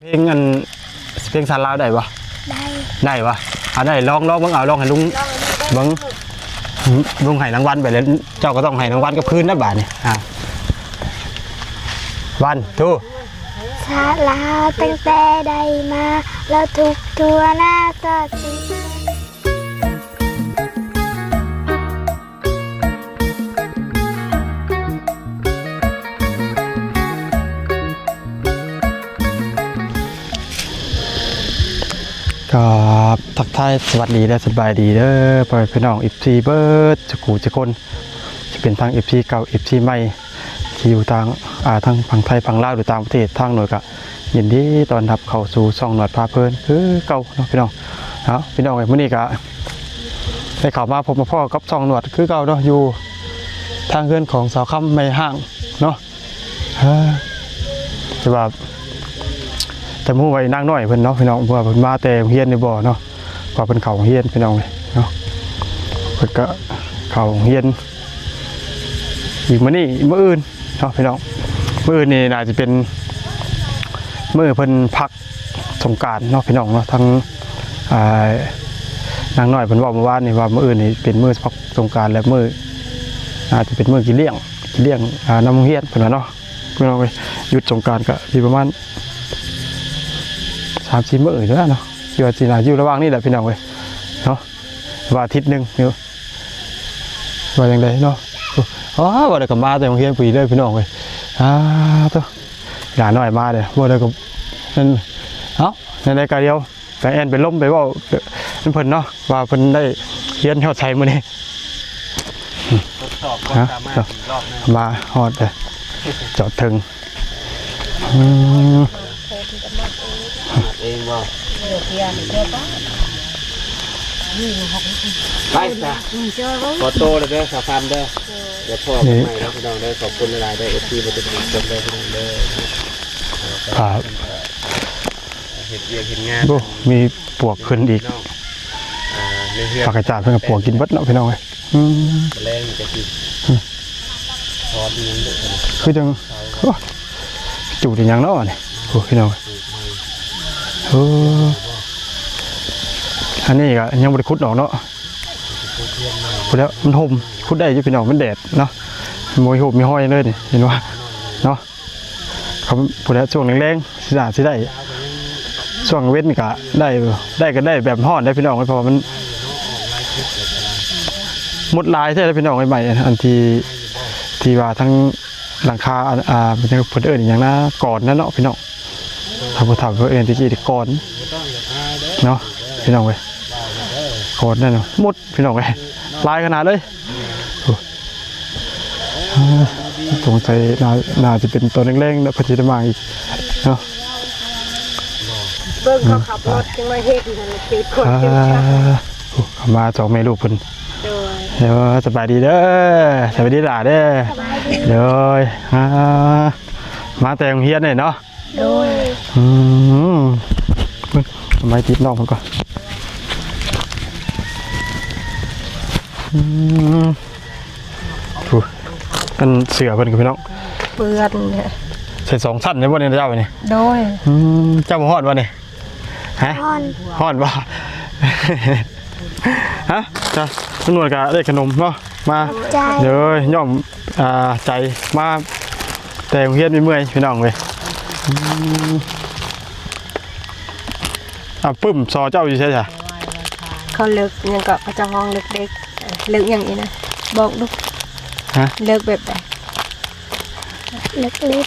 เพลงสารลาวได้ปะได้ปะได้ลองบังเอาลองให้ลุงบังลุงให้รางวัลไปแล้วเจ้าก็ต้องให้รางวัลกับคืนนะบาทนี่วันทูชาลาตั้งแต่ใดมาเราทุกทัวหน้าสดสิก็ทักทายสวัสดีและสบายดีเด้อพ่อแม่พี่น้องFCเบิร์ดจะกูจะคนจะเป็นทาง FC เก่า FC ใหม่ที่อยู่ทางฝั่งไทยฝั่งลาวหรือต่างประเทศทางหน่วยก็ยินดีต้อนรับเข้าสู่ช่องหนวดพาเพลินคือเก่าเนาะพี่น้องพี่น้องไอ้มื้อนี้ก็ได้เข้ามาพบมาพ่อกับช่องหนวดคือเก่าเนาะอยู่ทางเรือนของสาวค่ำไม่ห่างเนาะคือว่าแต่มู่ไว้นั่งน้อยเพิ่นเนาะพี่น้องเพื่อเพิ่นมาแต่เฮียนในบ่อเนาะพอเพิ่นเข้าเฮียนพี่น้องเลยเนาะเพิ่นก็เข้าเฮียนอีกมื้อนี้มื้ออื่นเนาะพี่น้องมื้ออื่นนี่น่าจะเป็นมื้อเพิ่นพักสงกรานต์เนาะพี่น้องเนาะทั้งนางน้อยเพิ่นบอกเมื่อวานนี่ว่ามื้ออื่นนี่เป็นมื้อพักสงกรานต์และมื้ออาจจะเป็นมื้อกินเลี้ยงน้ำเฮียนเพิ่นว่าเนาะพี่น้องเอ้ยหยุดสงกรานต์ก็สิประมาณ30 มื้อเด้อเนาะอยู่ว่าสิน่าอยู่ระหว่างนี้แหละพี่น้องเว้ยเนาะว่าอาทิตย์นึงเนาะว่าจังได๋เนาะบ่ได้กลับมาแต่โรงเรียนปีเลยพี่น้องเว้ยตัวหลานน้อยมาเด้บ่ได้กับนั่นในรายการเดียวแต่แอนไปล้มไปเว้าเพิ่นเนาะว่าเพิ่นได้เรียนฮอดไสมื้อนี้ทดสอบความสามารถอีกรอบนึงมาฮอดเด้อจอดถึงเองว่าไปจ้ะขอโตเลยเด้อสาวคำเด้อเดี๋ยวพ่อไปใหม่แล้วพี่น้องเด้อขอบคุณหลายๆเด้อFCมาติดตามชมเด้อพี่น้องเด้อครับเห็ดเวียงเห็ดงานมีปวกขึ้นอีกผักกระจาดเพิ่งกับปวกกินเบิดเนาะพี่น้องเลยแรงจะกินทอดนี้คือจังจูดอย่างเนาะนี่โอ้พี่น้องอันนี้ก็ยังบริคุดออกเนาะคุดแล้วมันห่มคุดได้อยู่พี่น้องมันแดดเนาะมวยห่มมีห้อยเลยนี่เห็นว่าเนาะเขาคุดแล้วช่วงแรงๆสิได้ช่วงเว้นก็ได้ก็ได้แบบห่อนได้พี่น้องเพราะมันหมดลายใช่ไหมพี่น้องใหม่ๆอันที่ว่าทั้งหลังคามันจะผลเอิญอย่างน่าก่อนนั่นเนาะพี่น้องทำผลเอิญที่กี่ก่อนเนาะพี่น้องเว้ยก่อนนั่นเนาะหมดพี่น้องเว้ยลายขนาดเลยสงสัยน่าจะเป็นตัวแรงๆแล้วพอจะมาอีกเนาะเบิ่งเขาขับรถจังมาเฮ็ดนั่นคือคนเดียวมา2 แม่ลูกเพิ่นเดี๋ยวสบายดีเด้อสบายดีหล่ะเด้อเดี๋ยวมาแต่โรงเรียนเนาะโดยไม้ติดนอกมันก่อนมันเสือเพิ่นกับพี่น้องเปื้อนเนี่ยใส่2 ชั้นในบ่เนี่ยเจ้าไปนี่โดยเจ้าบ่ฮอดบ่นี่ฮะฮอดบ่ฮะจ้ะตำรวจก็ได้ขนมเนาะมาเดี๋ยวย่อมใจมาแต่โรงเรียนมีเมื่อยพี่น้องเว้ยปึ้มซอเจ้าอยู่ใช่ไหมเขาเลิกยังก็จะห้องเลิกเด็กเลิกอย่างนี้นะบอกลูกเลิกแบบไหนเลิกลิ้น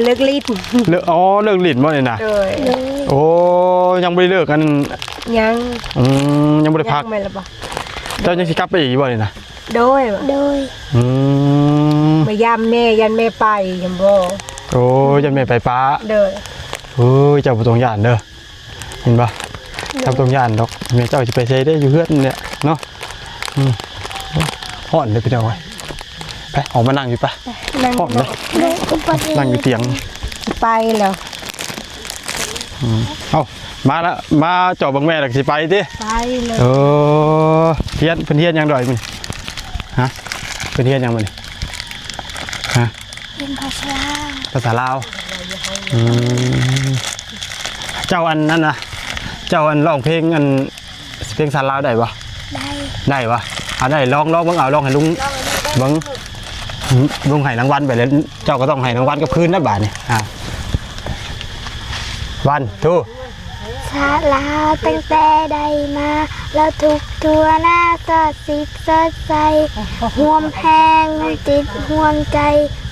เลิกลิ้นเลิกเลิกลิ้นมั้งเนี่ยนะโอ้ยังไม่ได้เลิกกันยังไม่ได้พักเจ้ายังสิกลับไปอีกบ่เนี่ยนะโดยมายามแม่ยันแม่ไปยังบ่โอ้ยันแม่ไปป้าเด้อโอ้ยเจ้าตรงย่านเด้อเห็นปะเจ้าตรงย่านดอกแม่เจ้าจะไปใช้ได้อยู่เพื่อนเนี่ยเนาะห่อนเลยพี่น้องไปออกมานั่งอยู่ปะห่อนเลยนั่งอยู่เตียงไปแล้วเอามาแล้วมาจอบบังแม่หลักสิไปดิไปเลยเฮียนเพิ่นเฮียนยังดอยมึงฮะเพิ่นเฮียนยังมึงฮะเป็นภาษาลาว เจ้าอันนั้นนะเจ้าอันร้องเพลงอันเพลงสารลาวได้ปะ ได้ปะได้ลองเบิ่งเอาลองให้ลุงเบิ่งลุงให้รางวัลไปแล้วเจ้าก็ต้องให้รางวัลกับคืนนะบาทนี่วันทู ชาลาตั้งแต่ใดมาเราทุกทั่วหน้าสดสิบสดใสห่วมแพงจิตห่วมใจ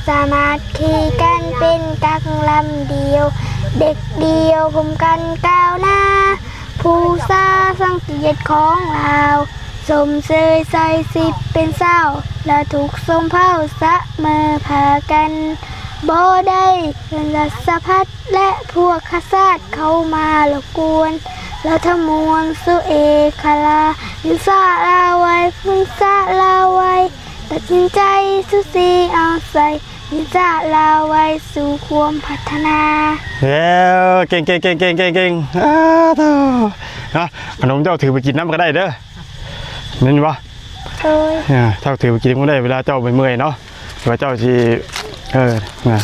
สามารถขี่กันเป็นกักลำเดียว เด็กเดียวผมกันก้าวหน้า ผู้ซาสังเกียรติของเราสมเสยใส่สิบเป็นเศร้าและถูกสมเผ่าสะเมอพากันบ่ได้เป็นรัศพัดและพวกข้าศาสเข้ามารบกวนแล้วทมวลสุเอคลายินสาลาไว้พึ่งสาลาไว้ตัดสินใจสุสีเอาใส่ยินสาลาไว้สู่ความพัฒนา เย้เก่งเนาะขนมเจ้าถือไปกินน้ำก็ได้เด้อนั่นปะ โอ้ย เจ้าถือไปกินก็ได้เวลาเจ้าไปเมื่อยเนาะเวลาเจ้าที่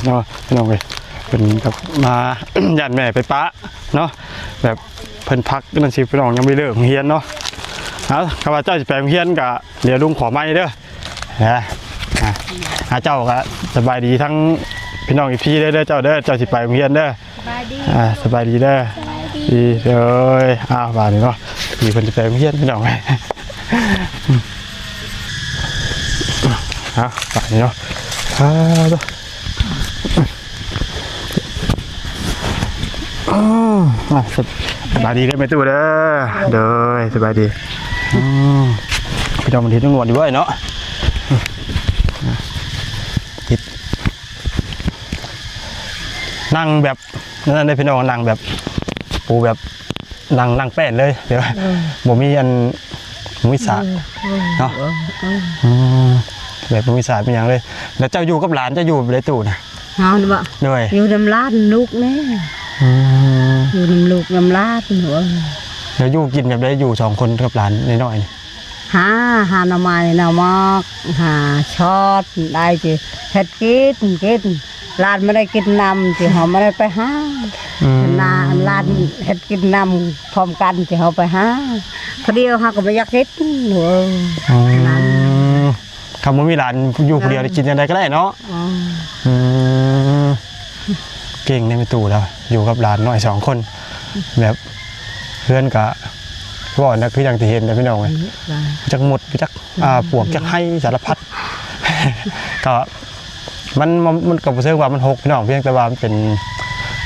เนาะพี่น้องเลยเป็นกับมา ญาติแม่ไปปะเนาะแบบเพิ่นพักนั่นสิพี่น้องยังไม่เลิกเฮียนเนาะข้าพเจ้าจะไปเฮียนกะเดี๋ยวลุงขอไม้เด้อเจ้าก็สบายดีทั้งพี่น้องอีพี่เด้อเจ้าเด้อเจ้าสิไปเฮียนเด้อสบายดีเด้อดีเลยบาดนี้เนาะมีคนจะไปเฮียนพี่น้องเลยบาดนี้เนาะสบายดีได้ไหมตู้เด้อเด้อสบายดีพี่น้องมันทิศต้องงวดดีด้วยเนาะทิศนั่งแบบนั่นได้พี่น้องนั่งแบบปูแบบนั่งแป้นเลยเดี๋ยวผมมีอันมุ้ยสาเนาะแบบมุ้ยสาเป็นอย่างเลยแล้วเจ้าอยู่กับหลานจะอยู่ในตู้นะเอาหรือเปล่า ด้วย อยู่น้ำลาดลูกแม่อยู่น้ำลูกน้ำลาดหัว เดี๋ยวอยู่กินแบบได้อยู่2 คนกับหลานน้อยหาหน่อไม้หน่อมอกหาชอดได้จีเฮ็ดกินลาดไม่ได้กินนำจีเขาไม่ได้ไปหานาลาดเฮ็ดกินนำพร้อมกันจีเขาไปหาคนเดียวเขาก็ไม่อยากเฮ็ดหัวคำว่ามีหลานอยู่คนเดียวได้กินอะไรก็ได้เนาะเก่งในตู้แล้วอยู่กับหลานน้อย2 คนแบบเพื่อนกะว่านะคืออย่างที่เห็นนะพี่น้องเลยจักหมดจักปวกจักให้สารพัดก็มันกับรู้สึกว่ามันหกพี่น้องเพียงแต่ว่ามันเป็น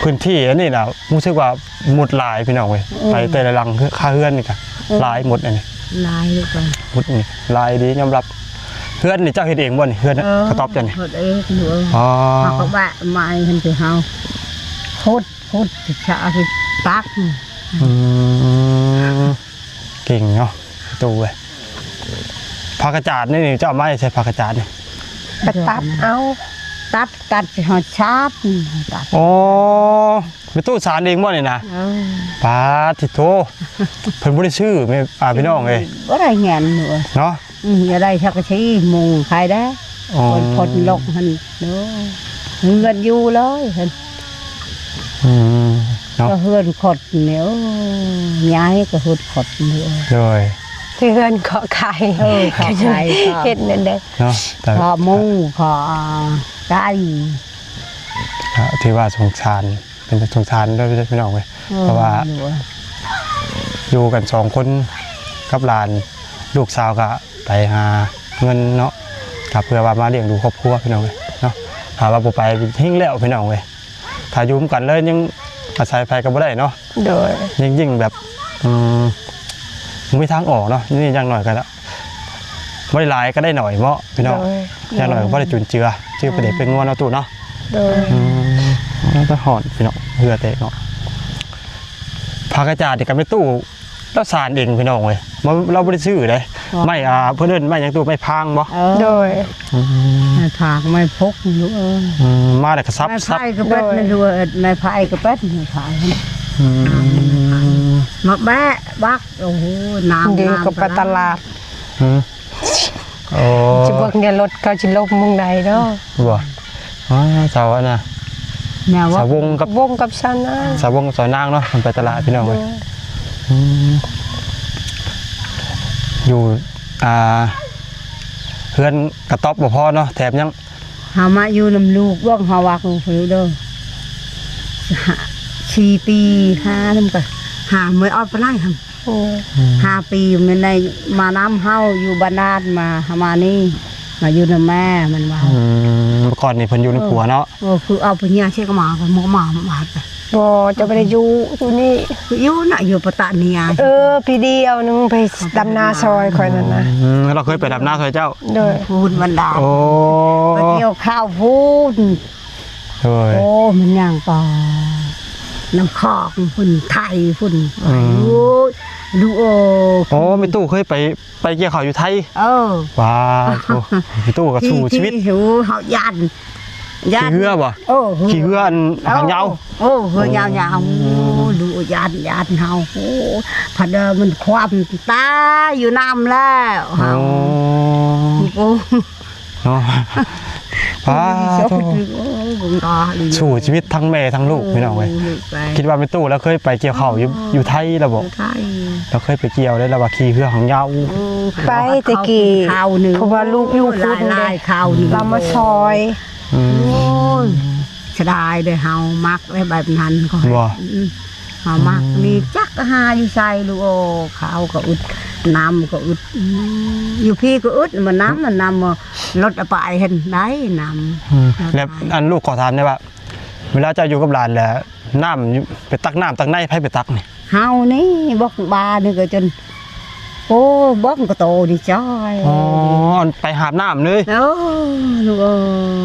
พื้นที่แล้วนี่นะรู้สึกว่าหมดลายพี่น้องเลยไปแต่ละลังค่าเฮือนนี่ค่ะลายหมดนี่ลายลูกไปหมดนี่ลายดียอมรับเฮือนนี่เจ้าเฮ็ดเองบ่นี่เฮือนกระต๊อบจังนี่เฮ็ดเองหนูเขาก็บะไม้เห็นสิเฮาพุดชะคือตักเก่งเนาะตู้เว้ยผักกระจาดนี่เจ้าไม้ใช้ผักกระจาดนี่ไปตัดเอาตัดกัดหอชาบตัดโอ้ไปตู้สารเองบ่นี่นะปาทิโตเพิ่นบ่ได้ชื่อแม่พี่น้องเอ้ยบ่ได้เงินหนูเนาะอย่าได้ชักชี้มุงใครได้คนพดลกหั่นเนาะเงินอยู่เลยเห็นก็เฮือนขดเหนียวย้ายก็เฮือนขดเหนียวเลยที่เฮือนเกาะไข่เกาะไข่เฮ็ดนั่นเด้เนาะขอมุงขอไก่ที่ว่าสงสารเป็นสงสารด้วยพี่น้องเว้ยเพราะว่าอยู่กัน2 คนกับหลานลูกสาวก็ไปหาเงินเนาะกับเพื่อว่ามาเลี้ยงดูครอบครัวพี่น้องเว้ยเนาะถ้าว่าบ่ไปทิ้งแล้วพี่น้องเว้ยถ้าอยู่กันเลยยังอาศัยไฟก็บ่ได้เนาะโดยยิ่งแบบมีทางออกเนาะนี่อย่างหน่อยก็แล้วบ่ได้หลายก็ได้หน่อยเมาะพี่น้องอย่างหน่อยก็บ่ได้จุนเจือไปเด็กเป็นงัวเนาะตู้เนาะโดยต้องหอนพี่น้องเหือเตะเนาะผักกระจาดนี่ก็ไม่ตู้แล้วสารเองพี่น้องเว้ยเราบ่ได้ซื้อเลยไม่เพิ่นเอิ้นไม่ยังตู้ไม่พางบ่โดยไม่พางไม่พกอยู่มาแต่กระซับไม่พายก็เป็ดไม่รู้ไม่พายก็เป็ดไม่พายมาแบะบักโอ้โหน้ำดีกับตลาดจะบอกเนี่ยรถเขาจะลบมุงใดเนาะบ่เสาร์นะ แนวว่า สาววงกับ วงกับฉันนะ สาววงกับสาวนางเนาะมันไปตลาดพี่น้องเว้ยอยู่เพื่อนกระต๊อบบ่พอเนาะแถมยัง เฮามาอยู่นำลูกว่างเฮาวักผู้เด้อ4 ปี5นำก็หามื้อออดไปไล่หั่น5 ปีมันได้มาน้ำเฮาอยู่บ้านนาดมานี่มาอยู่นำแม่มันว่า เมื่อก่อนนี่เพิ่นอยู่ในผัวเนาะ คือเอาไปเนี่ยใช่ก็มาก็หมอมาบาดไป บ่จะไปได้อยู่นี่ คืออยู่น่ะอยู่ปะตะเนีย พี่เดียวนึงไปดำนาซอยคอยนั่นนะ เราเคยไปดับหน้าเคยเจ้า โดย พูนมันดา โอ้ ไปเกี่ยวข้าวพูน เฮ้ย โอ้มันย่างปอน้ำคอกฝุ่นไทยฝุ่นดูโอ้ โอ้ไม่ตู้เคยไปเกี่ยวข้าวอยู่ไทย ว้าโอ้ไม่ตู้ก็สู้ชีวิต หิวเฮายัน ขี่เหือบ่ขี่เหืออันหางยาว เหือยาวดูยันเฮาโอ้พัดมันความตาอยู่น้ำแล้วเฮาโอ้ เนาะว้าสู้ชีวิตทั้งแม่ทั้งลูกพี่น้องเว้ยคิดว่าไม่ตู้แล้วเคยไปเกี่ยวข้าวอยู่ไทยแล้วบ่เราเคยไปเกี่ยวได้แล้วว่าขี่เหือหางยาว ไปตะกี้ ข้าวนึง เพราะว่าลูกอยู่พุ่น ลายข้าวนึง เรามาซอย โอ้ยเสียดายเลยเฮามักได้แบบนั้นก็เฮามักนี่จักหาอยู่ใส่ลูกโอ้ข้าวก็อึดน้ำก็อึดอยู่พี่ก็อึดมันน้ำรถไปเห็นได้น้ำ แล้วอันลูกขอถามได้ว่าเวลาจะอยู่กับหลานแล้วน้ำไปตักน้ำตักในไผไปตักนี่ เฮานี่บอกบานี่ก็จนโอ้บอกก็โตดิจ้อย อ๋อไปหาบน้ำเลย โอ้ลูก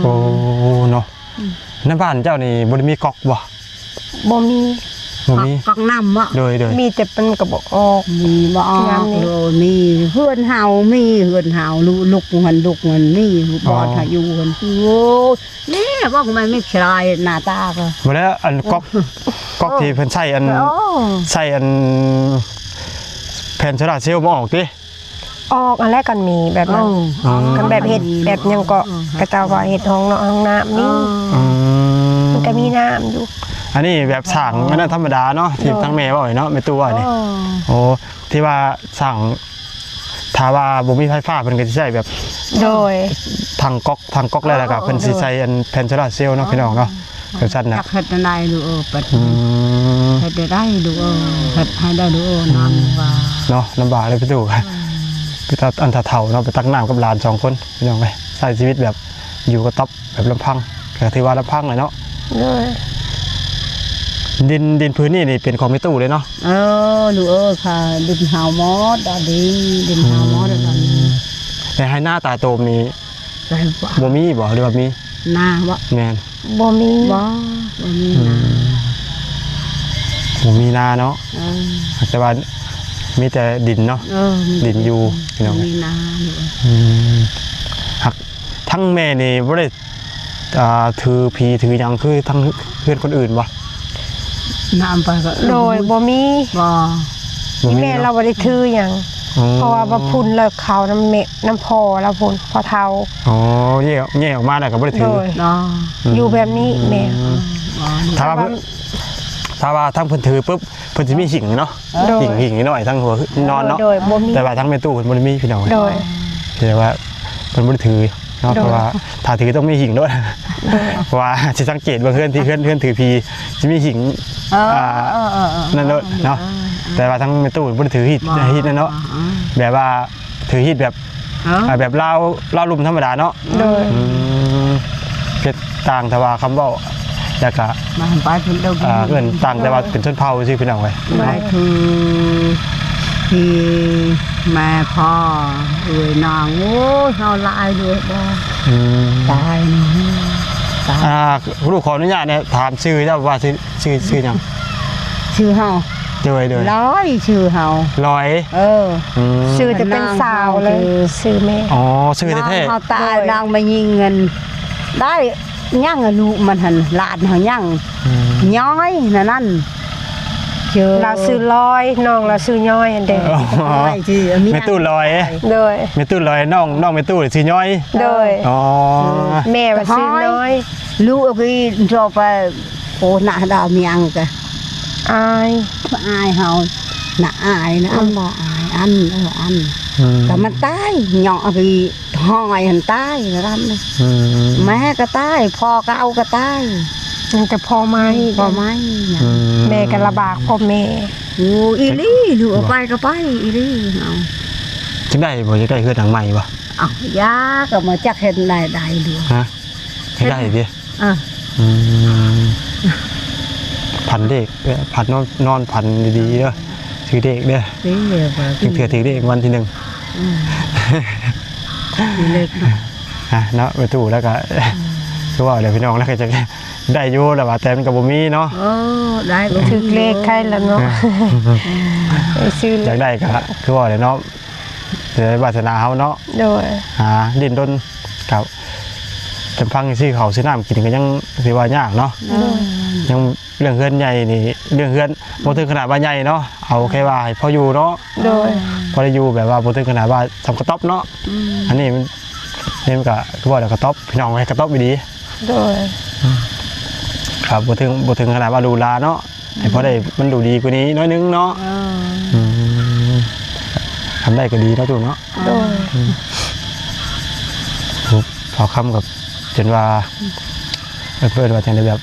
โอ้เนาะในบ้านเจ้านี่บ่ได้มีก๊อกบ่ บ่มี บ่มี กักน้ำอ่ะ โดย มีแต่เป็นกระบอกออก มีบ่ออกมีเฮือนเฮามีเฮือนเฮาลูกมันนี่บอดหาอยู่กันโอ้นี่บอกมันไม่ชายหน้าตาก็ บ่แล้วอันก๊อกที่เพิ่นใช้อันแผ่นโซลาร์เซลล์บ่ออกติ ออกอันแรกกันมีแบบนั้นกันแบบเห็ดแบบยังก็กระตาว่าเห็ดห้องเนาะห้องน้ำนี่มันก็มีน้ำอยู่ อันนี้แบบสั่งอันนั้นธรรมดาเนาะที่ทั้งแม่บ่เนาะแม่ตู้ว่านี่โอ้ที่ว่าสั่งถ้าว่าบ่มีไฟฟ้าเพิ่นก็สิใช้แบบ โดย ทางก๊อกแล้วก็เพิ่นสิใช้อันแผ่นโซลาร์เซลล์เนาะพี่น้องเนาะแบบซั่นน่ะ จักเฮ็ดได้ดูปัดเฮ็ดได้ดูเฮ็ดให้ได้ดูน้ำว่า เนาะลำบากเลยพี่ตู่พี่ตาอันเฒ่าเนาะไปตักน้ำกับหลาน2คนพี่น้องไปใช้ชีวิตแบบอยู่กับต๊อบแบบลำพังก็ถือว่าลำพังเลยเนาะ โดย ดินพื้นนี่เป็นของพี่ตู่เลยเนาะ ดูค่ะดินหาวมอดดินหาวมอดตอนนี้ แต่ให้หน้าตาโตมนี่ ได้บ่ บ่มีบ่หรือว่ามี หน้าบ่ แม่น บ่มี บ่มีหน้า บ่มีนาเนาะแต่ว่ามีแต่ดินเนาะดินอยู่พี่น้อง มีหน้าอยู่ หักทั้งแม่นี่บ่ได้ถือผีถือหยังคือทั้งเพื่อนคนอื่นบ่ น้ำไปก็ โดยบ่มี บ่ บ่มี แม่เราบ่ได้ถือหยังเพราะว่าบ่พุ่นเลิกเขาน้ำพอแล้วพุ่นพอเฒ่า อ๋อแยกออกมาแล้วก็บ่ได้ถื โด อ ย เนาะ อยู่แบบนี้แม่ ถ้าว่าทั้งเพิ่นถือปุ๊บเพิ่นสิมีหิ่งเนาะหิ่งนิดหน่อยทั้งหัวนอนเนาะ โดยบ่มี แต่ว่าทั้งแม่ตู้เพิ่นบ่ได้มีพี่น้อง โดย แต่ว่าเพิ่นบ่ได้ถือเนาะเพราะว่าถ้าถือต้องมีหิ่งด้วยเพราะว่าสิสังเกตว่าเพื่อนถือพีสิมีหิ่งนั่นเนาะแต่ว่าทั้งแม่ตู้บ่ได้ถือหิดนั่นเนาะแบบว่าถือหิดแบบเล่าลุ่มธรรมดาเนาะ โดย เพชรต่างแต่ว่าคำเว้าแล้วก็ มาไปเพิ่นเดา เอิ้นต่างแต่ว่าเป็นชนเผ่าซื่อพี่น้องเว้ย ไม่คือที่แม่พ่อนางโอ้เฮาลายด้วยบ่ตายตาย ลูกขออนุญาตเนี่ยถามชื่อเจ้าว่าชื่อหยัง ชื่อเฮา โดย ร้อยชื่อเฮา ร้อย ชื่อจะเป็นสาวเลยชื่อแม่ อ๋อชื่อแท้ เฮาตายนางมายิงเงินได้ย่างลูกมันหั่นหลานเฮาย่างย้อยนั่น เจอ เราซื้อร้อยน้องเราซื้อย่อยอันเด้อ อ๋อ ไม่ที่มี แม่ตู้ลอย โดย แม่ตู้ลอยน้องแม่ตู้สิย้อย โดย อ๋อ แม่ว่าซื้อน้อย ลูกก็ชอบไปโอ้หน้าดาวเมียงกะ อาย อายเฮาหน้าอายนะอันบ่อายอันอัน อืม แต่มันตายเหยาะคือหอยหันตายนั่น อืม แม่ก็ตายพ่อก็เอาก็ตาย ยังแต่พอไหม พ่อไม้ อื แม่ก็ลำบากพ่อแม่ โอ้อีลี่ลูกเอาไปก็ไปอีลี่เอา จังได้บ่จังได้เฮือนหลังใหม่บ่ เอายาก็มาจักเห็นได้ลูก ฮะจังได้ดิ อ่ะ อืมพันเด็กพันนอนพันดีๆเด้อถือเด็กเด้อ นี่ว่า ถึงเถื่อถือเด็กวันที่หนึ่ง เล็กนะ เนาะไปตู้แล้วก็คือว่าเดี๋ยวพี่น้องแล้วก็จะได้อยู่แล้วว่าแต่มันก็บ่มีเนาะ โอ้ได้บ่ ถึกเลขใครแล้วเนาะไปซื้อเล อยากได้ก็คือว่าเดี๋ยวเนาะเดี๋ยววาสนาเฮาเนาะ โดย หาดิ้นรนกับจำพังซื้อเขาวซื้อน้ำกินก็ยังสิว่ายากเนาะยังเรื่องเฮือนใหญ่นี่เรื่องเฮือนบ่ถึงขนาดว่าใหญ่เนาะเอาแค่ว่าให้พออยู่เนาะ โดย พอได้อยู่แบบว่าบ่ถึงขนาดว่าทำกระต๊อบเนาะอันนี้มันก็คือว่าเดี๋ยวกระต๊อบพี่น้องให้กระต๊อบไปดี โดย ครับบ่ถึงขนาดว่าดูลาเนาะให้พอได้มันดูดีกว่านี้น้อยนึงเนาะมทำได้ก็ดีเนาะตู่เนาะ โดย พอคำกับจนว่าเพื่อนว่าจังได้แบบ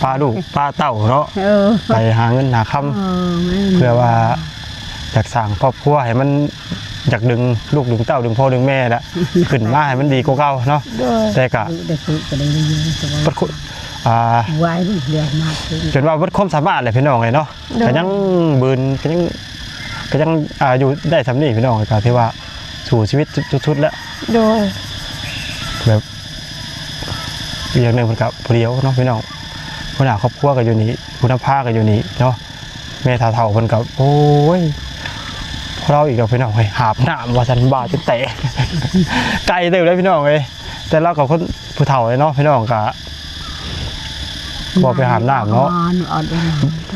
ป้าลูกป้าเต้าเนาะ เออ ไปหาเงินหาคำเพื่อว่าอยากสร้างครอบครัวให้มันอยากดึงลูกดึงเต้าดึงพ่อดึงแม่ละขึ้นมาให้มันดีกว่าเก่าเนาะ โดย แต่ก็ ได้ฝึกก็ได้เยอะสบาย บัดคุไว้เรียนมากขึ้น จนว่าวัดความสามารถเลยพี่น้องเลยเนาะก็ยังบืนก็ยังอยู่ได้ทำนี่พี่น้องก็ที่ว่าสู่ชีวิตชุดๆแล้ว โดย แบบอีกอย่างหนึ่งมันกับผู้เดียวเนาะพี่น้องผู้หน้าครอบครัวก็อยู่นี่ผู้นำพาก็อยู่นี่เนาะแม่เฒ่าๆเพิ่นกับโอ้ยพวกเราอีกแล้วพี่น้องเฮ้ยหาบน้ำว่าฉันบาดจนแตะ ไกลเติบเลยพี่น้องเลยแต่เรากับคนผู้เฒ่าเลยเนาะพี่น้องก็บอกไปหาบน้ำเนาะ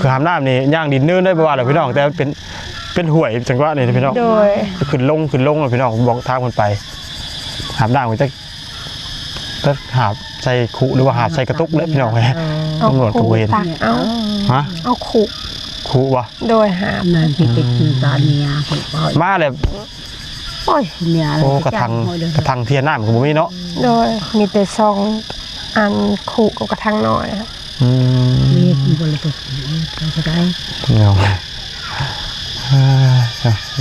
คือหาบน้ำนี่ย่างดินเนื่นได้ประวัติเลยพี่น้องแต่เป็นห่วยจังหวะนี่พี่น้อง โดย ขึ้นลงเลยพี่น้องบอกทางคนไปหาบน้ำมันจะหาบใส่ขุหรือว่าหาบใส่กระตุกเลยพี่น้องเลย เอา ตำรวจก็ ขู่ เวร ตักเอา ฮะ เอาขู่ ขุวะ โดยหาบ นั่นที่ติดตาเนี่ยผมปล่อย มาเลย โอ้ยเนี่ย โอ้กระทังเทียนน้ำกับบุมีเนาะ โดยมีแต่ซองอันขู่กับกระทั่งน้อยครับ มีบริบทก็ได้ เนาะ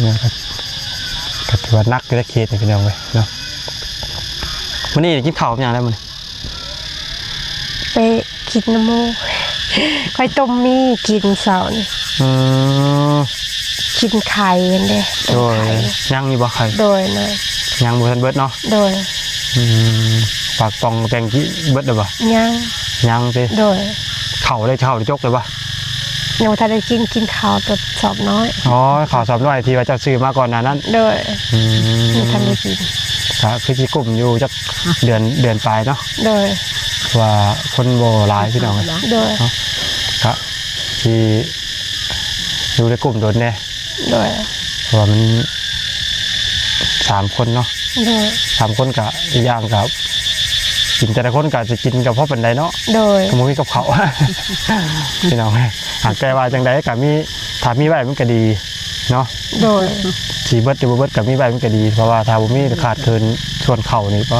เนี่ยก็ถือว่านักก็ได้เคสพี่น้องเลยเนาะวันนี้กินข้าวอย่างไรมัน ไปกินน้ำมูกค่อยต้มมีกินเสาร์นี่กินไข่กันเด้ โดยย่างมีบ่ไข่ โดยนะ ย่างบุทันเบิดเนาะ โดย ปากปองแตงกี้เบิดเลยบ่ ย่าง ย่างสิ โดย เข่าได้จกเลยบ่ ยังบ่ทันได้กินข้าวตัวสอบน้อย อ๋อข่าวสอบหน่อยที่ว่าเจ้าซื้อมาก่อนหน้านั้น โดยยังทันได้กิน ก็คือที่กลุ่มอยู่จักเดือนปลายเนาะ โดย ว่าคนโบหลายพี่น้องเลย โดย ครับที่อยู่ในกลุ่มโดนเนี่ย โดย เพราะว่ามัน3 คนเนาะ โดย 3 คนกับอีกอย่างกับกินแต่ละคนก็จะกินกับพ่อเป็นไดเนาะ โดย ขโมยกับเขา พี่น้องหากแกว่าจังใดกับมีถ้ามีใบมันก็ดีเนาะ โดย สีเบิดหรือบ่เบิดกับมีใบมันก็ดี เพราะว่าถ้าบ่มีขาดเกินส่วนเข่านี่ก็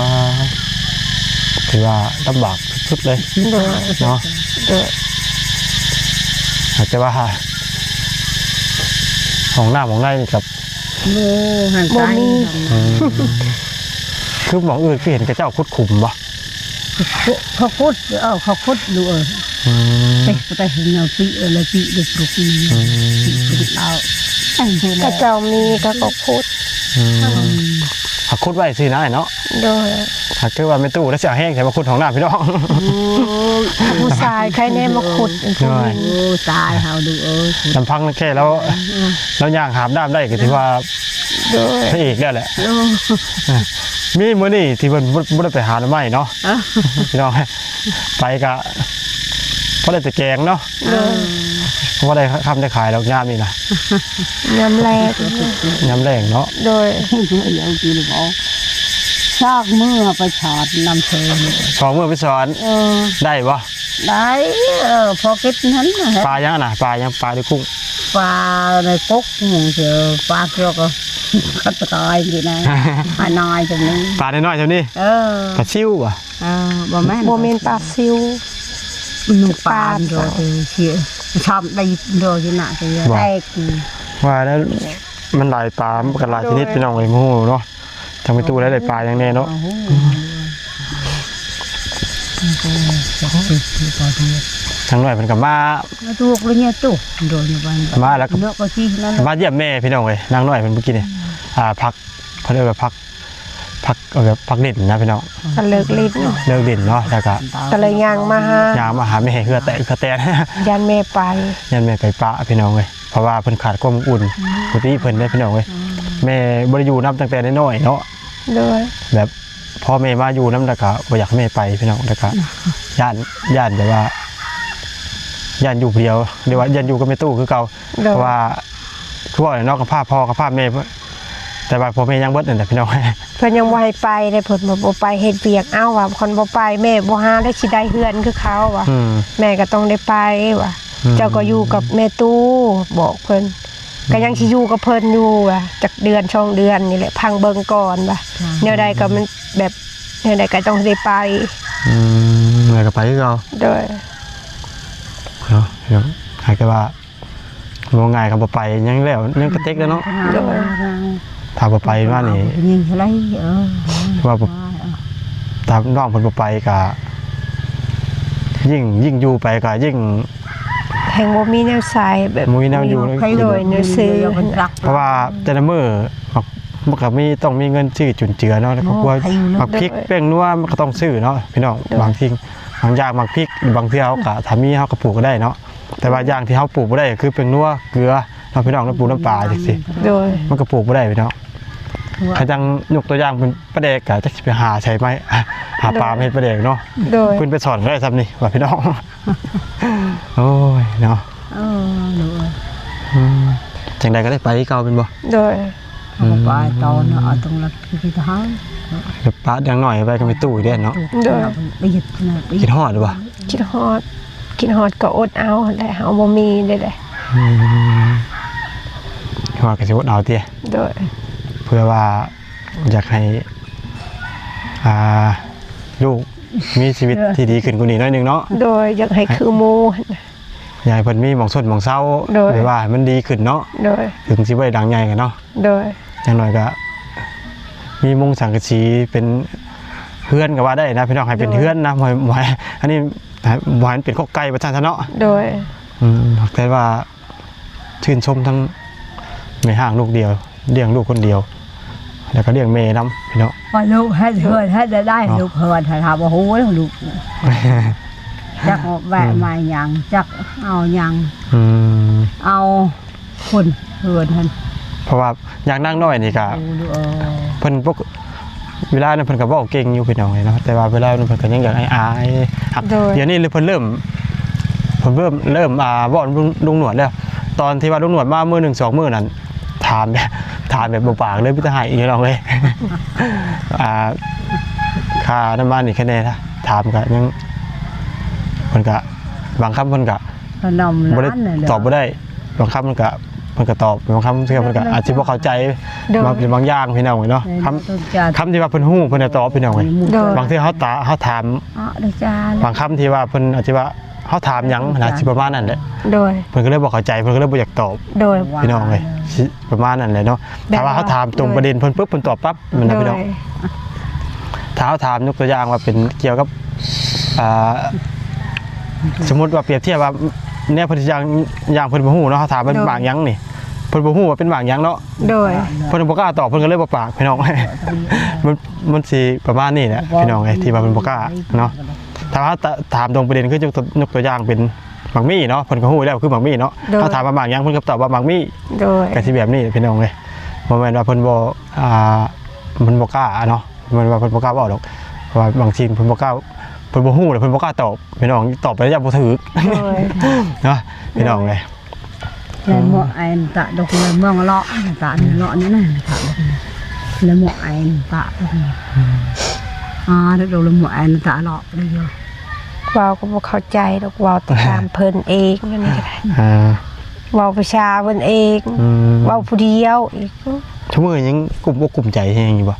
ถือว่าลำบากสุดๆเลย โดย เนาะ โดย อาจจะว่าของหน้าของในนี่กับ โมหันใจ คือหมองอื่นคือเห็นกระเจ้าคุดขุมบ่ เขาพูดเขาพูดดูแต่เห็นเงาปีอะไรปีเด็กปลุกนี่ปีเอา กระเจ้ามีก็พูด หักคุดไว้สินะเนาะ โดย หักคือว่าไม่ตู้แล้วเสียแห้งแต่มาคุดของหน้าพี่น้อง ผู้ชายใครแน่มาขุด โอ้ตายเฮาดูลำพังแค่แล้วย่างหามด้ามได้ก็ถือว่า โดย พระเอกได้แหละมีมื้อนี้ที่เพิ่นบ่ได้ไปหาหน่อไม้เนาะพี่น้องไปกะพอได้แต่แกงเนาะ โดย พ ว่าได้ทำได้ขายแล้วงามนี่นะ ยำแรก ย้ำแรงเนาะ โดย เดี๋ยวกินเอาซากมือไปฉอดนำเชย สองมือไปสอน ได้ปะ ได้พอกินนั้น ปลายังน่ะปลายังปลาด้วยกุ้ง ปลาในกุ๊กมึงเจอปลาเกี่ยวกับขัดตายกี่นะปลาน้อยจังนี้ ปลาน้อยๆเท่านี้ปลาชิวอ่ะ บ่แม่ โมเมนปลาซิว นุ่ปลาโดยเชี่ยชอบได้โดยที่น่ะเชี่ยแตก ว่าแล้วมันหลายปลากันหลายชนิดพี่น้องเลยมูเนาะทางไปตู้ได้หลายปลาอย่างแน่เนาะทางหน่อยเป็นกับมา ถูกเลยเนี่ยตู้โดนอยู่บ้าน มาแล้วก็ เนาะก็ที่นั่น มาเยี่ยมแม่พี่น้องเลยนางหน่อยเป็นเมื่อกี้เนี่ยพักเขาเรียกว่าพักแบบพักเด่นนะพี่น้อง ก็เลิกลิ้น เลิกเด่นเนาะแล้วก็ ก็เลยย่างมาหาย างมาหาแม่เฮือแตะ ยันแม่ไป ยันแม่ไปปะพี่น้องเลยเพราะว่าเพิ่นขาดความอบอุ่นปกติเพิ่นได้พี่น้องเลยแม่บริยูนับตั้งแต่น้อยๆเนาะ โดย แบบพ่อแม่มาอยู่น้ำแล้วก็บ่อยากให้แม่ไปพี่น้องแล้วก็ย่านแต่ว่าย่านอยู่เดียวเรียกว่าย่านอยู่ก็ไม่ตู้คือเก่า โด เพ ย ราะว่าคือว่าเนาะกับภาพพ่อกับภาพแม่แต่ว่าพ่อแม่ยังเบิดนั่นแหละพี่น้อง เพิ่นยังบ่ให้ไปได้เพิ่นบ่ไปเฮ็ดเวียกเอ้าว่าคนบ่ไปแม่บ่หาได้สิได้เฮือนคือเขาว่ะ แม่ก็ต้องได้ไปว่ะเจ้าก็อยู่กับแม่ตู้บอกเพิ่นก็ยังสิอยู่กับเพิ่นอยู่ว่ะจักเดือนช่องเดือนนี่แหละพังเบิ่งก่อนว่ะแนวใดก็มันแบบแนวใดก็ต้องได้ไป เมื่อก็ไปคือเก่า โดย เนาะพี่น้องหายก็ว่าบ่ง่ายก็บ่ไปยังแล้วยังกระเต็กแล้วเนาะถ้าบ่ไปว่านี่ ยิงอะไรว่าตามน้องเพิ่นบ่ไปก็ยิ่งอยู่ไปก็ยิ่ง แห่งบ่มีแนวใส่แบบ บ่มีแนวอยู่ โดยเนื้อซื้อ เพราะว่าแต่ละมื้อมันก็มีต้องมีเงินซื้อจุนเจือเนาะแล้วก็พวกผักพริกแป้งนัวมันก็ต้องซื้อเนาะพี่น้องบางทีบางอย่างบางพริกบางเที่ยวก็ถ้ามีเฮาก็ปลูกก็ได้เนาะแต่ว่าอย่างที่เฮาปลูกบ่ได้คือแป้งนัวเกลือเนาะพี่น้องน้ำปูน้ำปลาจังซี่ โดย มันก็ปลูกบ่ได้พี่น้องถ้าจังยกตัวอย่างเป็นปลาแดกก็จักสิไปหาใช้ไม้หาปลามาเฮ็ดปลาแดกเนาะ โดย เพิ่นไปสอนก็ได้ซ้ำนี่ว่าพี่น้องโอ้ยเนาะจังใดก็ได้ไปเก่าเป็นบ่ โดย ไปตอนเอาตรงนั้นคือทาง เดี๋ยวป้าอย่างหน่อยไปกันไปตู้อีกเด้เนาะ โดย ไปหยุดนะไป คิดฮอดหรือเปล่า คิดฮอดก็อดเอาแหละเฮาบ่มีได้แหละ ฮอดก็สิอดเอาเตี้ย โดย เพื่อว่าอยากให้ลูกมีชีวิตที่ดีขึ้นกว่านี้หน่อยหนึงเนาะ โดยอยากให้คือหมู่ อยากให้เพิ่นมีหม่องสดหม่องเศร้า โดย หรือว่าให้มันดีขึ้นเนาะ โดย ถึงสิบ่ได้ดังใหญ่กันเนาะ โดย อย่างน้อยก็มีมุงสังกะสีเป็นเพื่อนก็ว่าได้นะพี่น้องให้เป็นเพื่อนนะหมายอันนี้หมายเป็นข้อไก่ประชาชนเนาะ โดย แต่ว่าชื่นชมทั้งแม่ห่างลูกเดียวเลี้ยงลูกคนเดียว แล้วก็เลี้ยงเมย์น้ำพี่น้อง พอลูกให้เพื่อนให้ได้ลูกเพื่อนถ้าทำโอ้โหลูกจักแวะมาอย่างจักเอาอย่างเอาคนเพื่อนท่าน เพราะว่าอย่างนั่งน้อยนี่ก็เพิ่นพวกเวลานั้นเพิ่นก็เว้าเก่งอยู่พี่น้องเนาะแต่ว่าเวลานั้นเพิ่นก็ยังอยากอายครับ โดย เดี๋ยวนี้เพิ่นเริ่มเว้าลุงหนวดแล้วตอนที่ว่าลุงหนวดมามื้อ1 2มื้อนั้นถามแบบบ่ปากเลยพี่ตาหายอีกแล้วเลย ค่าน้ำมันนี่แค่ไหนล่ะถามก็ยังเพิ่นก็บางคำเพิ่นก็ ขนม บ่ได้ ร้านเลย ตอบบ่ได้บางคำเพิ่นก็ตอบบางคำเพิ่นก็อาจสิบ่เข้าใจบางอย่างพี่น้องเนาะคำที่ว่าเพิ่นฮู้เพิ่นจะตอบพี่น้องบางทีเฮาถาม ได้จ้า บางคำที่ว่าเพิ่นอาจจะว่าเฮาถามหยังนะสิประมาณนั้นแหละ โดย เพิ่นก็เลยบ่เข้าใจเพิ่นก็เลยบ่อยากตอบ โดย พี่น้องเลยสิประมาณนั้นเลยเนาะถ้าว่าเขาถามตรงประเด็นเพิ่นปุ๊บเพิ่นตอบปั๊บมันนะพี่น้องถ้าเขาถามยกตัวอย่างว่าเป็นเกี่ยวกับสมมุติว่าเปรียบเทียบว่าเนี่ยเพิ่นอย่างเพิ่นบ่ฮู้เนาะเขาถามเป็นบางหยังนี่เพิ่นบ่ฮู้ว่าเป็นบางหยังเนาะ โดย เพิ่นบ่กล้าตอบเพิ่นก็เลยบ่ปากพี่น้อง มันสิประมาณนี้แหละพี่น้องไอ้ที่ว่าเพิ่นบ่กล้าเนาะถ้าว่าถามตรงประเด็นคือยกตัวอย่างเป็นบางมี่เนาะเพิ่นก็ฮู้แล้วคือบางมี่เนาะเขาถามว่าบางหยังเพิ่นก็ตอบว่าบางมี่ โดย ก็สิแบบนี้พี่น้องเลยบ่แม่นว่าเพิ่นบ่กล้าเนาะมันว่าเพิ่นบ่กล้าเว้าดอกเพราะว่าบางทีเพิ่นบ่กล้าเพิ่นบ่ฮู้เลยเพิ่นบ่กล้าตอบพี่น้องตอบไปแล้วบ่ถูก โดย เนาะพี่น้องเลย เลยหมอไอ้ตะดกเลยเมืองเลาะตะนี่เลาะนี่นะตะเลยหมอไอ้ตะเด็กเลยหมอไอ้ตะเลาะเลยเยอะ เว้าก็บ่เข้าใจดอกเว้าตามเพิ่นเองนั่นนี่ก็ได้ เว้าประชาเพิ่นเองเว้าผู้เดียวอีก ชั่วโมงยังกลุ่มกลุ่มใจแฮงอยู่บ่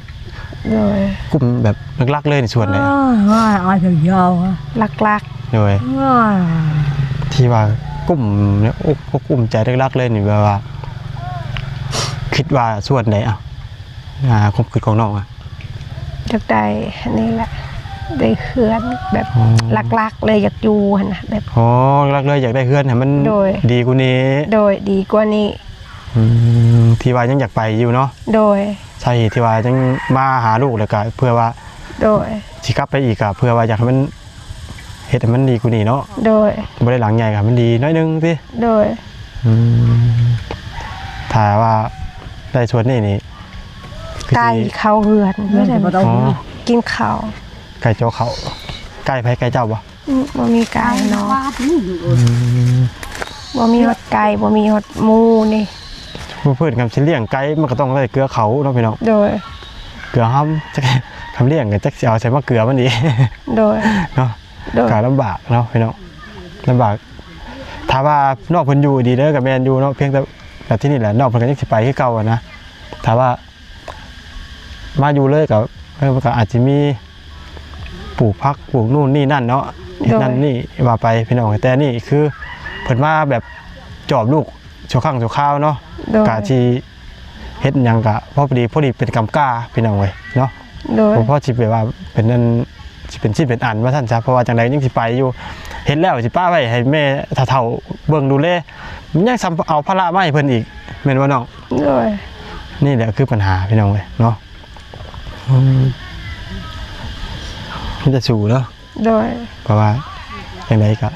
โดย กลุ่มแบบลักๆเลยในส่วนไหน อ้ถึงยาว ลัก โดยที่ว่ากลุ่มเนี่ยกลุ่มใจลักๆเลยนี่แบบว่าคิดว่าส่วนไหนอ่ะความคิดของน้องอ่ะ ๆจักได้อันนี้แหละได้เฮือนแบบลักๆเลยอยากอยู่หั่นน่ะแบบ อ๋อลักเลยอยากได้เพื่อนให้มัน โดย ดีกว่านี้ โดยดีกว่านี้ ที่ว่ายังอยากไปอยู่เนาะ โดย ใช่ที่ว่ายังมาหาลูกแล้วก็เพื่อว่า โดย สิกลับไปอีกอะเพื่อว่าอยากให้มันเฮ็ดให้มันดีกว่านี้เนาะ โดย บ่ได้หลังใหญ่ก็มันดีน้อยนึงสิ โดย ถ้าว่าได้ส่วนนี้นี่คือ ไก่ สิ เข้าเฮือนไม่ได้ อ๋อ กินข้าว ไก่เจ้าเขาไก่ไผไก่เจ้าบ่ บ่มีไก่เนาะบ่มีฮอดไก่บ่มีฮอดหมูนี่ เพิ่นคำสิเลี้ยงไก่มันก็ต้องได้เกลือเขาเนาะพี่น้อง โดย เกลือห้ำจักคำเลี้ยงก็จักสิเอาใส่มะเกลือมันดี โดย เนาะ โดย ก็ลำบากเนาะพี่น้องลำบากถ้าว่านอกเพิ่นอยู่ดีเด้อกับแมนอยู่เนาะเพียงแต่ที่นี่แหละนอกเพิ่นก็ยังสิไปคือเก่าอะนะถ้าว่ามาอยู่เลยกับมันก็อาจจะมีปลูกพักปลูกนู่นนี่นั่นเนาะเฮ็ดนั่นนี่ว่าไปพี่น้องแต่นี่คือเพิ่นมาแบบจอบลูกชั่วครั้งชั่วคราวเนาะ โดย กะที่เฮ็ดหยังกะพอดีเป็นกำกาพี่น้องเว้ยเนาะ โดย เพราะสิแบบว่าเป็นนั่นสิเป็นชิ้นเป็นอันว่าท่านซะเพราะว่าจังไดยังสิไปอยู่เห็นแล้วสิป้าไว้ให้แม่เฒ่าๆเบิ่งดูแลมันยังซ้ำเอาภาระมาให้เพิ่นอีกแม่นบ่น้อง โดย นี่แหละคือปัญหาพี่น้องเว้ยเนาะมันจะสู้เนาะ โดย เพราะว่าจังไดก็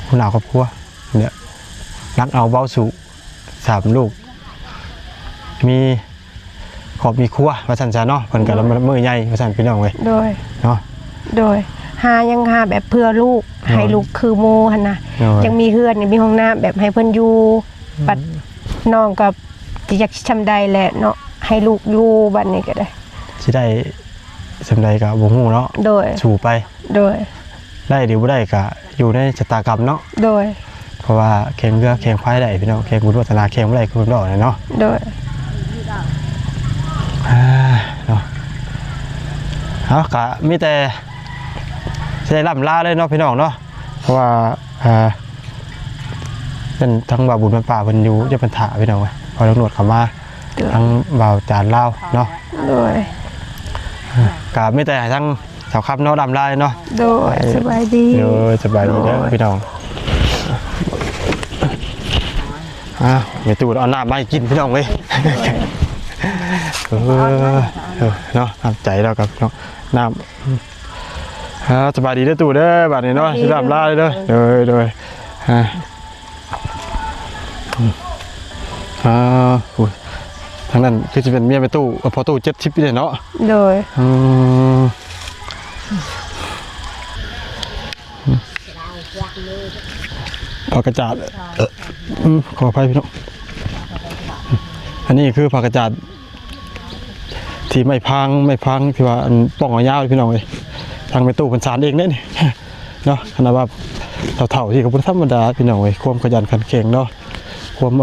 ผู้หนาครอบครัวเนี่ยรักเอาเบาสู่สามลูกมีขอบมีครัวว่าซั่นซะเนาะเพิ่นก็ละมื้อใหญ่ว่าซั่นพี่น้องเว้ย โดย เนาะ โดยหายังหาแบบเพื่อลูกให้ลูกคือโมหั่นน่ะ โดย ยังมีเฮือนยังมีห้องน้ำแบบให้เพิ่นอยู่บัดน้องกับอยากทำใดแหละเนาะให้ลูกอยู่บัดนี้ก็ได้ สิได้สำใดก็บ่ฮู้เนาะ โดย สู่ไป โดย ได้หรือบ่ได้ก็อยู่ในชะตากรรมเนาะ โดย เพราะว่าแข่งเรือแข่งควายได้พี่น้องแข่งบุญวัฒนาแข่งบ่ได้คือเพิ่นบอกเลยเนาะ โดย เนาะเอาก็มีแต่สิได้ล่ำลาเลยเนาะพี่น้องเนาะเพราะว่าเป็นทั้งบ่าวบุญบรรป่าเพิ่นอยู่จะเป็นถาพี่น้องเว้ยพอตำรวจเข้ามาทั้งบ่าวจานลาวเนาะ โดย ก็มีแต่ให้ทั้งสาวครับเนาะล่ำลาเลยเนาะ โดยสบายดี เดี๋ยวสบายดีเด้อพี่น้องเมตูเอาน้ำมาให้กินพี่น้องเว้ยเนาะน้ำใจแล้วครับน้องน้ำสบายดีเด้อตู่เด้อบัดนี้เนาะสิน้ำลาเลยเด้อโดยทางนั้นคือจะเป็นเมียเมตูพอตู่70ปีเลยเนาะ โดย ผักกระจาดขออภัยพี่น้องอันนี้คือผักกระจาดที่ไม่พังที่ว่าป้องเอายาวพี่น้องเลยทางไปตู้เป็นสารเองเนี่ยนี่เนาะขนาดว่าเท่าที่กับพุทธธรรมดาพี่น้องเลยความขยันขันแข็งเนาะความ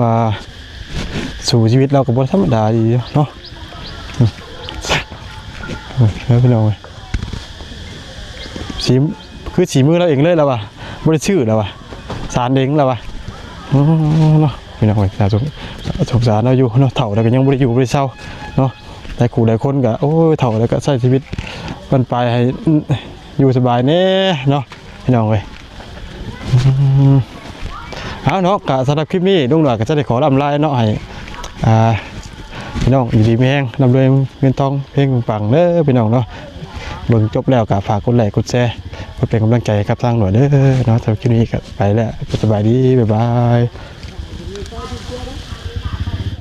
สู่ชีวิตเรากับพุทธธรรมดาดีเนาะพี่น้องเลยสีคือสีมือเราเองเลยแล้วว่ะบริชื่อแล้วว่ะสารเองแล้วว่ะเนาะพี่น้องเว้ยสงสารเราอยู่เนาะเถ่าแล้วก็ยังบริอยู่บริเศร้าเนาะแต่กูหลายคนก็โอ้ยเถ่าแล้วก็ใช้ชีวิตมันไปให้อยู่สบายแน่เนาะพี่น้องเว้ยเอาเนาะก็สำหรับคลิปนี้ลุงหน่อยก็จะได้ขอลำลายเนาะให้พี่น้องอยู่ดีมีแห้งลำรวยเงินทองเพลงปังเด้อพี่น้องเนาะเบิ่งจบแล้วก็ฝากกดไลค์กดแชร์เพื่อเป็นกำลังใจกับทางหน่วยเด้อเนาะสำหรับคลิปนี้ก็ไปแล้วสบายดีบ๊ายบาย